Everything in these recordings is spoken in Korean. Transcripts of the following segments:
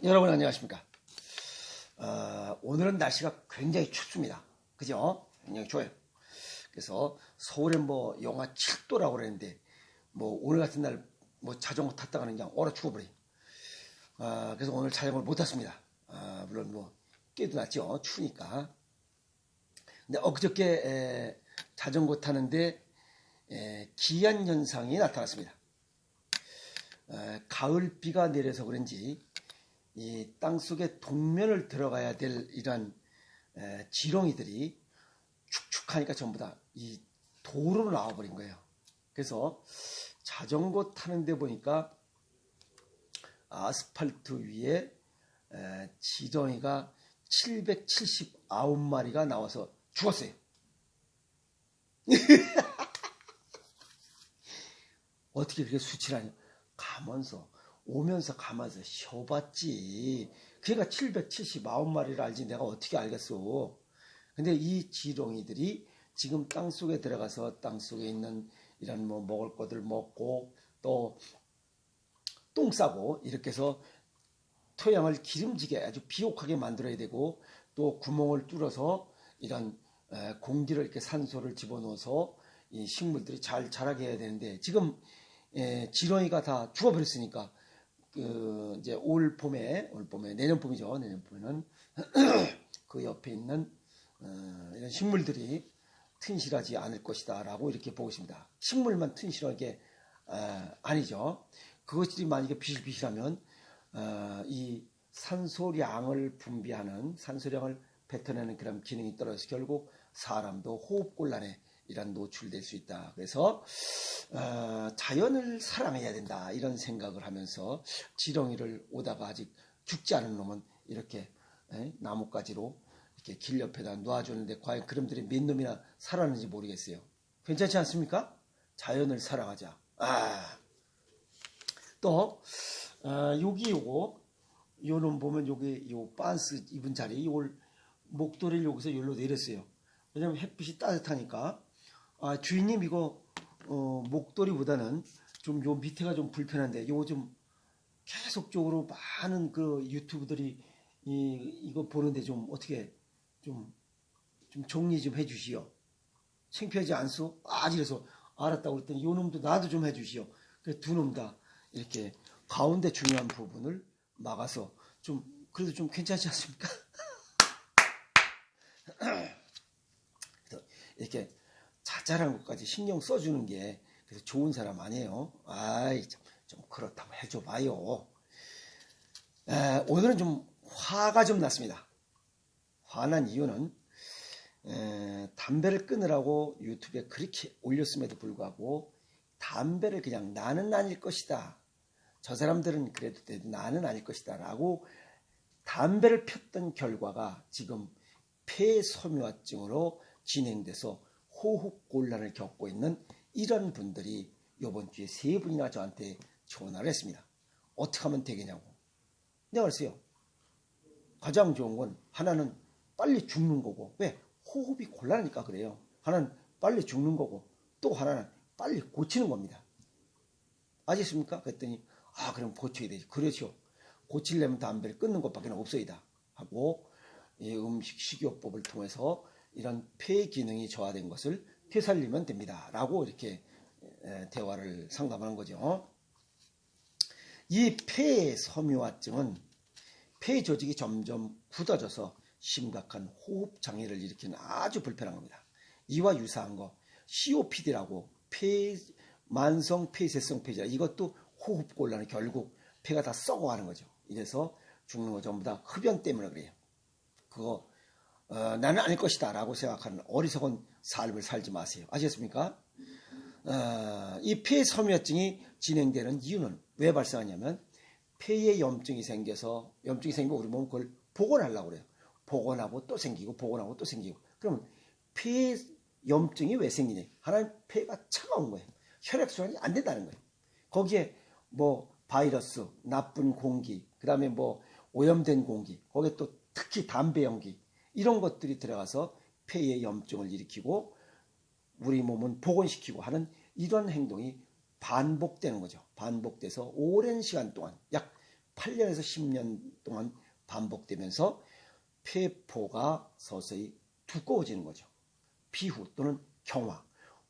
여러분 안녕하십니까? 오늘은 날씨가 굉장히 춥습니다. 그죠? 굉장히 좋아요. 그래서 서울에 뭐 영하 7도라고 그랬는데 뭐 오늘 같은 날 뭐 자전거 탔다가는 그냥 얼어 죽어버려. 그래서 오늘 자전거를 못 탔습니다. 물론 뭐 깨도 났죠. 추우니까. 근데 엊그저께 자전거 타는데 기한 현상이 나타났습니다. 가을 비가 내려서 그런지 이 땅속에 동면을 들어가야 될 이런 지렁이들이 축축하니까 전부 다 이 도로로 나와버린 거예요. 그래서 자전거 타는데 보니까 아스팔트 위에 지렁이가 779마리가 나와서 죽었어요. 어떻게 그렇게 수치라냐? 오면서 가면서 쉬어봤지. 그러니까 779마리를 알지 내가 어떻게 알겠어. 근데 이 지렁이들이 지금 땅속에 들어가서 땅속에 있는 이런 뭐 먹을 것들 먹고 또 똥 싸고 이렇게 해서 토양을 기름지게 아주 비옥하게 만들어야 되고 또 구멍을 뚫어서 이런 공기를 이렇게 산소를 집어넣어서 이 식물들이 잘 자라게 해야 되는데 지금 지렁이가 다 죽어버렸으니까 이제 올 봄에 내년 봄이죠. 내년 봄에는 그 옆에 있는 이런 식물들이 튼실하지 않을 것이다라고 이렇게 보고 있습니다. 식물만 튼실한 게 아니죠. 그것들이 만약에 비실비실하면 이 산소량을 분비하는 산소량을 뱉어내는 그런 기능이 떨어져서 결국 사람도 호흡곤란에 이런 노출될 수 있다. 그래서 자연을 사랑해야 된다 이런 생각을 하면서 지렁이를 오다가 아직 죽지 않은 놈은 이렇게 나뭇가지로 이렇게 길 옆에다 놓아주는데 과연 그놈들이 몇 놈이나 살았는지 모르겠어요. 괜찮지 않습니까? 자연을 사랑하자. 또 여기 요놈 보면 여기 요 반스 입은 자리 요 목도리를 여기서 여기로 내렸어요. 왜냐면 햇빛이 따뜻하니까. 주인님 이거 목도리보다는 좀 요 밑에가 좀 불편한데 요거 좀 계속적으로 많은 그 유튜브들이 이거 보는데 좀 어떻게 좀 정리 좀 해주시오. 창피하지 않소? 이래서 알았다고 그랬더니 요 놈도 나도 좀 해주시오. 그래서 두 놈 다 이렇게 가운데 중요한 부분을 막아서 좀 그래도 좀 괜찮지 않습니까? 이렇게 자잘한 것까지 신경 써주는 게 그래서 좋은 사람 아니에요. 좀 그렇다고 해줘봐요. 오늘은 좀 화가 좀 났습니다. 화난 이유는 담배를 끊으라고 유튜브에 그렇게 올렸음에도 불구하고 담배를 그냥 나는 아닐 것이다. 저 사람들은 그래도 나는 아닐 것이다 라고 담배를 폈던 결과가 지금 폐섬유화증으로 진행돼서 호흡곤란을 겪고 있는 이런 분들이 이번 주에 3분이나 저한테 전화를 했습니다. 어떻게 하면 되겠냐고. 내가 그랬어요. 가장 좋은 건 하나는 빨리 죽는 거고, 왜? 호흡이 곤란하니까 그래요. 하나는 빨리 죽는 거고 또 하나는 빨리 고치는 겁니다. 아시겠습니까? 그랬더니 그럼 고쳐야 되지. 그렇죠. 고치려면 담배를 끊는 것밖에 없어이다 하고 이 음식 식이요법을 통해서 이런 폐 기능이 저하된 것을 되살리면 됩니다 라고 이렇게 대화를 상담하는 거죠. 이 폐섬유화증은 폐 조직이 점점 굳어져서 심각한 호흡 장애를 일으키는 아주 불편한 겁니다. 이와 유사한 거 COPD라고 만성 폐쇄성 폐질환, 이것도 호흡 곤란은 결국 폐가 다 썩어가는 거죠. 이래서 죽는 거 전부 다 흡연 때문에 그래요. 그거 나는 아닐 것이다 라고 생각하는 어리석은 삶을 살지 마세요. 아시겠습니까? 이 폐섬유화증이 진행되는 이유는 왜 발생하냐면 폐에 염증이 생기면 우리 몸은 그걸 복원하려고 그래요. 복원하고 또 생기고 복원하고 또 생기고. 그러면 폐 염증이 왜 생기냐? 하나는 폐가 차가운 거예요. 혈액순환이 안 된다는 거예요. 거기에 뭐 바이러스, 나쁜 공기, 그 다음에 뭐 오염된 공기, 거기에 또 특히 담배 연기 이런 것들이 들어가서 폐에 염증을 일으키고 우리 몸은 복원시키고 하는 이런 행동이 반복되는 거죠. 반복돼서 오랜 시간 동안 약 8년에서 10년 동안 반복되면서 폐포가 서서히 두꺼워지는 거죠. 비후 또는 경화,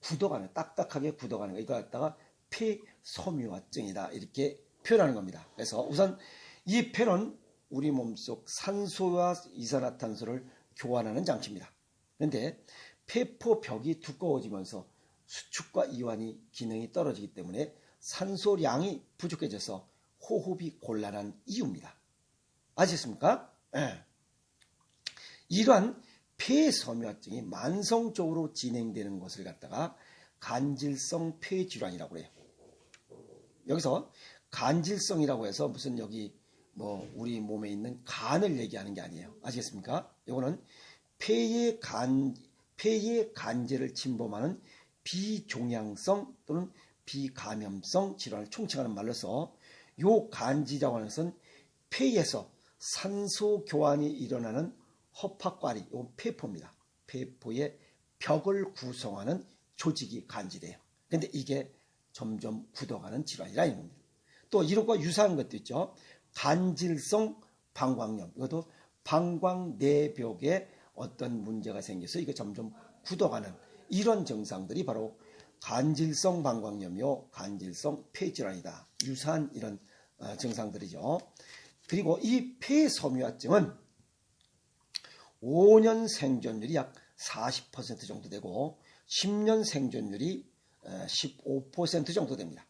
굳어가는, 딱딱하게 굳어가는 거, 이거 갖다가 폐섬유화증이다 이렇게 표현하는 겁니다. 그래서 우선 이 폐는 우리 몸속 산소와 이산화탄소를 교환하는 장치입니다. 그런데 폐포벽이 두꺼워지면서 수축과 이완이 기능이 떨어지기 때문에 산소량이 부족해져서 호흡이 곤란한 이유입니다. 아시겠습니까? 네. 이러한 폐섬유화증이 만성적으로 진행되는 것을 갖다가 간질성 폐질환이라고 해요. 여기서 간질성이라고 해서 무슨 여기 뭐 우리 몸에 있는 간을 얘기하는 게 아니에요. 아시겠습니까? 이거는 폐의 간질을 침범하는 비종양성 또는 비감염성 질환을 총칭하는 말로서 요 간질이라고 하는 것은 폐에서 산소 교환이 일어나는 허파과리, 요 폐포입니다. 폐포의 벽을 구성하는 조직이 간질이에요. 근데 이게 점점 굳어가는 질환이라 이런 겁니다. 또 이것과 유사한 것도 있죠. 간질성 방광염, 이것도 방광내벽에 어떤 문제가 생겨서 이게 점점 굳어가는 이런 증상들이 바로 간질성 방광염이요, 간질성 폐질환이다. 유사한 이런 증상들이죠. 그리고 이 폐섬유화증은 5년 생존율이 약 40% 정도 되고 10년 생존율이 15% 정도 됩니다.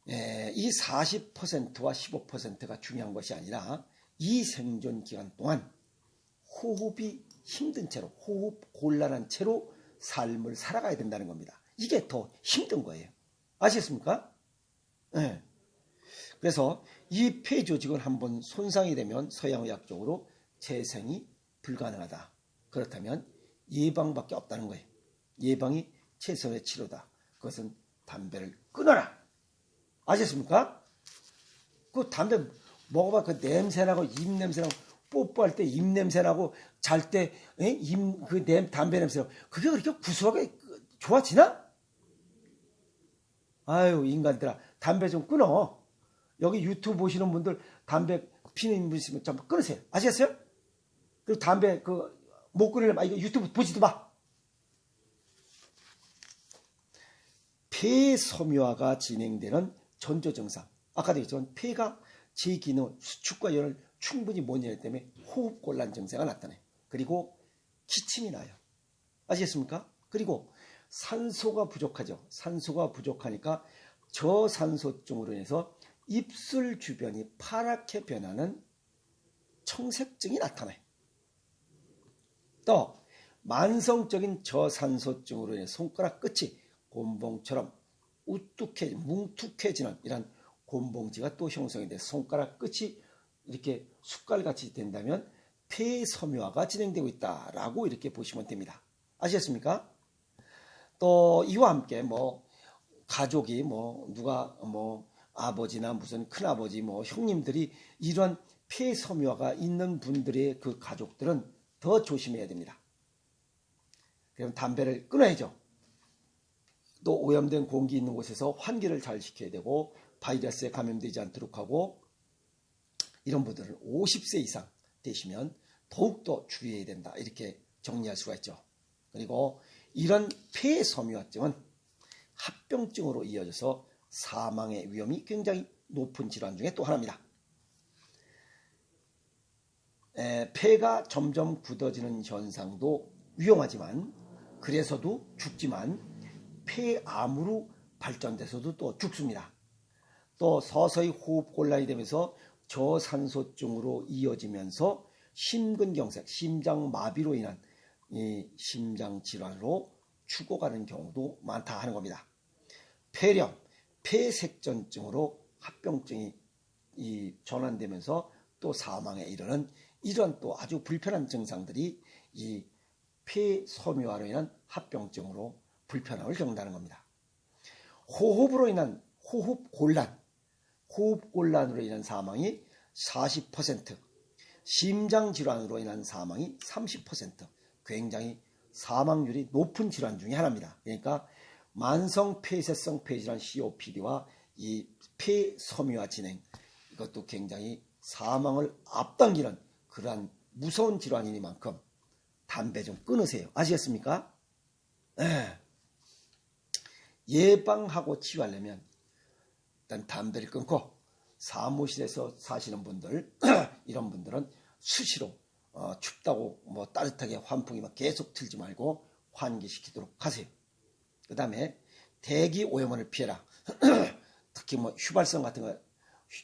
이 40%와 15%가 중요한 것이 아니라 이 생존 기간 동안 호흡이 힘든 채로, 호흡 곤란한 채로 삶을 살아가야 된다는 겁니다. 이게 더 힘든 거예요. 아시겠습니까? 네. 그래서 이 폐 조직은 한번 손상이 되면 서양의학적으로 재생이 불가능하다. 그렇다면 예방밖에 없다는 거예요. 예방이 최선의 치료다. 그것은 담배를 끊어라. 아셨습니까? 그 담배 먹어봐. 그 냄새나고 입 냄새나고 뽀뽀할 때 입 냄새나고 잘 때 그 담배 냄새나고 그게 그렇게 구수하게 좋아지나? 아유 인간들아 담배 좀 끊어. 여기 유튜브 보시는 분들 담배 피는 분 있으면 좀 끊으세요. 아시겠어요? 그리고 담배 못 끊으려면 이거 유튜브 보지도 마. 폐섬유화가 진행되는 전조 증상. 아까도 얘기했지만 폐가 제 기능, 수축과 열을 충분히 못 이루기 때문에 호흡곤란 증세가 나타나요. 그리고 기침이 나요. 아시겠습니까? 그리고 산소가 부족하죠. 산소가 부족하니까 저산소증으로 인해서 입술 주변이 파랗게 변하는 청색증이 나타나요. 또 만성적인 저산소증으로 인해 손가락 끝이 곤봉처럼 뭉툭해지는 이런 곤봉지가 또 형성이 돼서 손가락 끝이 이렇게 숟갈같이 된다면 폐섬유화가 진행되고 있다라고 이렇게 보시면 됩니다. 아시겠습니까? 또 이와 함께 가족이 누가 아버지나 무슨 큰아버지 형님들이 이런 폐섬유화가 있는 분들의 그 가족들은 더 조심해야 됩니다. 그럼 담배를 끊어야죠. 또 오염된 공기 있는 곳에서 환기를 잘 시켜야 되고 바이러스에 감염되지 않도록 하고 이런 분들은 50세 이상 되시면 더욱더 주의해야 된다. 이렇게 정리할 수가 있죠. 그리고 이런 폐섬유화증은 합병증으로 이어져서 사망의 위험이 굉장히 높은 질환 중에 또 하나입니다. 폐가 점점 굳어지는 현상도 위험하지만 그래서도 죽지만 폐암으로 발전돼서도 또 죽습니다. 또 서서히 호흡곤란이 되면서 저산소증으로 이어지면서 심근경색, 심장마비로 인한 이 심장질환으로 죽어가는 경우도 많다 하는 겁니다. 폐렴, 폐색전증으로 합병증이 전환되면서 또 사망에 이르는 이런 또 아주 불편한 증상들이 이 폐섬유화로 인한 합병증으로 불편함을 겪는다는 겁니다. 호흡으로 인한 호흡곤란으로 인한 사망이 40%, 심장질환으로 인한 사망이 30%, 굉장히 사망률이 높은 질환 중에 하나입니다. 그러니까 만성 폐쇄성 폐질환 COPD와 이 폐섬유화 진행, 이것도 굉장히 사망을 앞당기는 그러한 무서운 질환이니만큼 담배 좀 끊으세요. 아시겠습니까? 네. 예방하고 치유하려면 일단 담배를 끊고, 사무실에서 사시는 분들 이런 분들은 수시로 춥다고 뭐 따뜻하게 환풍이 막 계속 틀지 말고 환기시키도록 하세요. 그 다음에 대기 오염원을 피해라. 특히 뭐 휘발성 같은 거,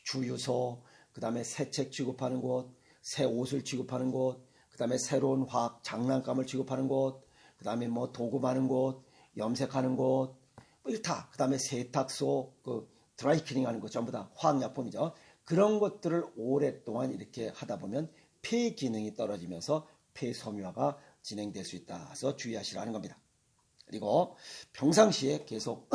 주유소, 그 다음에 새 책 취급하는 곳, 새 옷을 취급하는 곳, 그 다음에 새로운 화학 장난감을 취급하는 곳, 그 다음에 뭐 도구 마는 곳, 염색하는 곳, 뭐 다, 그 다음에 세탁소, 그 드라이클닝 하는 거 전부 다 화학약품이죠. 그런 것들을 오랫동안 이렇게 하다 보면 폐 기능이 떨어지면서 폐섬유화가 진행될 수 있다. 그래서 주의하시라는 겁니다. 그리고 평상시에 계속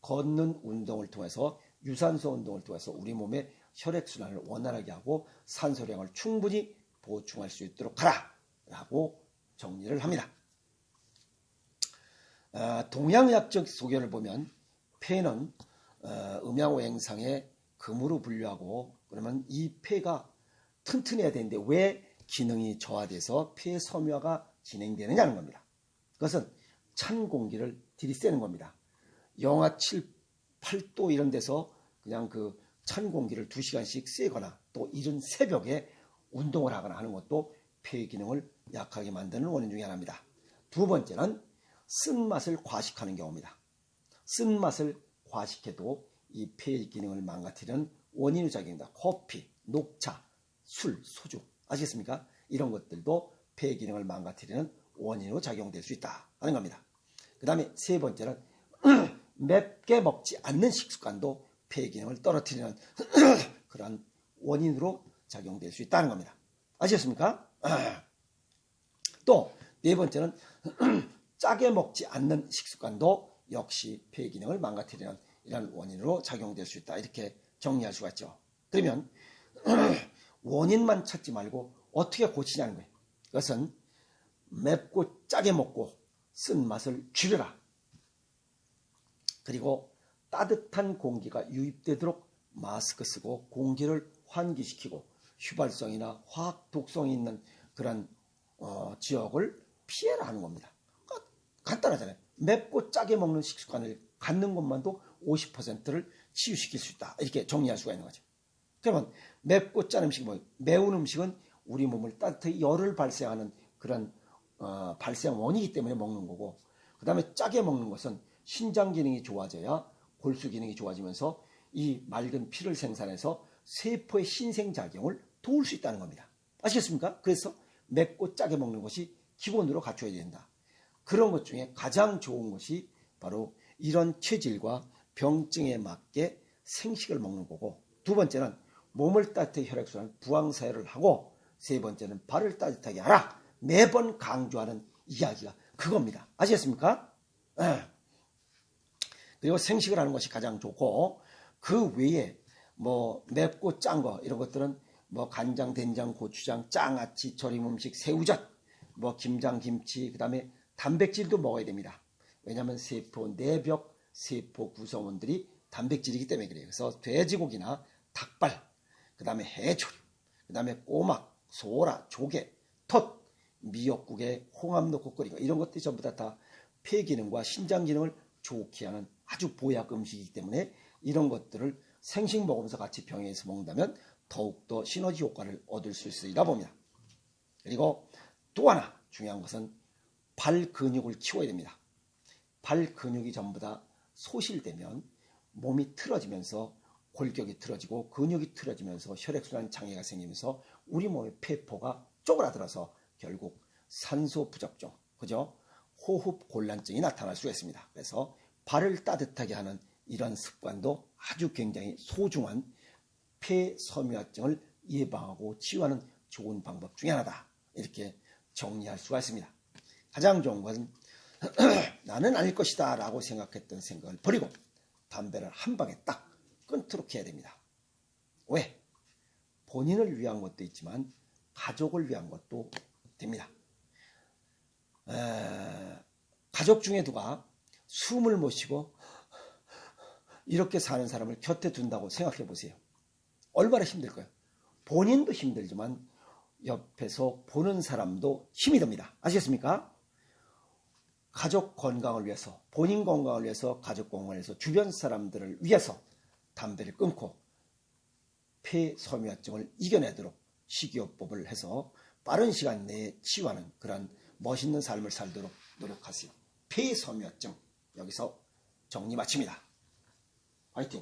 걷는 운동을 통해서, 유산소 운동을 통해서 우리 몸의 혈액순환을 원활하게 하고 산소량을 충분히 보충할 수 있도록 하라 라고 정리를 합니다. 동양의학적 소견을 보면 폐는 음양오행상의 금으로 분류하고, 그러면 이 폐가 튼튼해야 되는데 왜 기능이 저하돼서 폐섬유화가 진행되느냐는 겁니다. 그것은 찬 공기를 들이쐬는 겁니다. 영하 7, 8도 이런 데서 그냥 그 찬 공기를 2시간씩 쐬거나 또 이른 새벽에 운동을 하거나 하는 것도 폐 기능을 약하게 만드는 원인 중에 하나입니다. 두 번째는 쓴맛을 과식하는 경우입니다. 쓴맛을 과식해도 이 폐 기능을 망가뜨리는 원인의 작용입니다. 커피, 녹차, 술, 소주, 아시겠습니까? 이런 것들도 폐 기능을 망가뜨리는 원인으로 작용될 수 있다 하는 겁니다. 그 다음에 세 번째는 맵게 먹지 않는 식습관도 폐 기능을 떨어뜨리는 그런 원인으로 작용될 수 있다는 겁니다. 아시겠습니까? 또 네 번째는 짜게 먹지 않는 식습관도 역시 폐 기능을 망가뜨리는 이런 원인으로 작용될 수 있다. 이렇게 정리할 수가 있죠. 그러면 원인만 찾지 말고 어떻게 고치냐는 거예요. 그것은 맵고 짜게 먹고 쓴맛을 줄여라. 그리고 따뜻한 공기가 유입되도록 마스크 쓰고 공기를 환기시키고 휘발성이나 화학 독성이 있는 그런 지역을 피해라 하는 겁니다. 간단하잖아요. 맵고 짜게 먹는 식습관을 갖는 것만도 50%를 치유시킬 수 있다. 이렇게 정리할 수가 있는 거죠. 그러면 맵고 짠 음식, 매운 음식은 우리 몸을 따뜻하게 열을 발생하는 그런 발생 원이기 때문에 먹는 거고, 그 다음에 짜게 먹는 것은 신장 기능이 좋아져야 골수 기능이 좋아지면서 이 맑은 피를 생산해서 세포의 신생작용을 도울 수 있다는 겁니다. 아시겠습니까? 그래서 맵고 짜게 먹는 것이 기본으로 갖춰야 된다. 그런 것 중에 가장 좋은 것이 바로 이런 체질과 병증에 맞게 생식을 먹는 거고, 두 번째는 몸을 따뜻하게 혈액순환 부항사혈을 하고, 세 번째는 발을 따뜻하게 하라. 매번 강조하는 이야기가 그겁니다. 아시겠습니까? 그리고 생식을 하는 것이 가장 좋고, 그 외에 뭐 맵고 짠 거 이런 것들은 뭐 간장, 된장, 고추장, 장아찌, 절임 음식, 새우젓, 뭐 김장, 김치, 그 다음에 단백질도 먹어야 됩니다. 왜냐하면 세포 내벽, 세포 구성원들이 단백질이기 때문에 그래요. 그래서 돼지고기나 닭발, 그 다음에 해조류, 그 다음에 꼬막, 소라, 조개, 톳, 미역국에 홍합 넣고 끓이고 이런 것들이 전부 다 폐 기능과 신장 기능을 좋게 하는 아주 보약 음식이기 때문에 이런 것들을 생식 먹으면서 같이 병행해서 먹는다면 더욱더 시너지 효과를 얻을 수 있으리라 봅니다. 그리고 또 하나 중요한 것은 발 근육을 키워야 됩니다. 발 근육이 전부 다 소실되면 몸이 틀어지면서 골격이 틀어지고 근육이 틀어지면서 혈액순환 장애가 생기면서 우리 몸의 폐포가 쪼그라들어서 결국 산소 부족증, 그죠? 호흡 곤란증이 나타날 수가 있습니다. 그래서 발을 따뜻하게 하는 이런 습관도 아주 굉장히 소중한 폐섬유화증을 예방하고 치유하는 좋은 방법 중에 하나다. 이렇게 정리할 수가 있습니다. 가장 좋은 것은 나는 아닐 것이다 라고 생각했던 생각을 버리고 담배를 한 방에 딱 끊도록 해야 됩니다. 왜? 본인을 위한 것도 있지만 가족을 위한 것도 됩니다. 가족 중에 누가 숨을 못 쉬고 이렇게 사는 사람을 곁에 둔다고 생각해 보세요. 얼마나 힘들까요? 본인도 힘들지만 옆에서 보는 사람도 힘이 듭니다. 아시겠습니까? 가족 건강을 위해서, 본인 건강을 위해서, 가족 건강을 위해서, 주변 사람들을 위해서 담배를 끊고 폐섬유화증을 이겨내도록 식이요법을 해서 빠른 시간 내에 치유하는 그런 멋있는 삶을 살도록 노력하세요. 폐섬유화증 여기서 정리 마칩니다. 화이팅!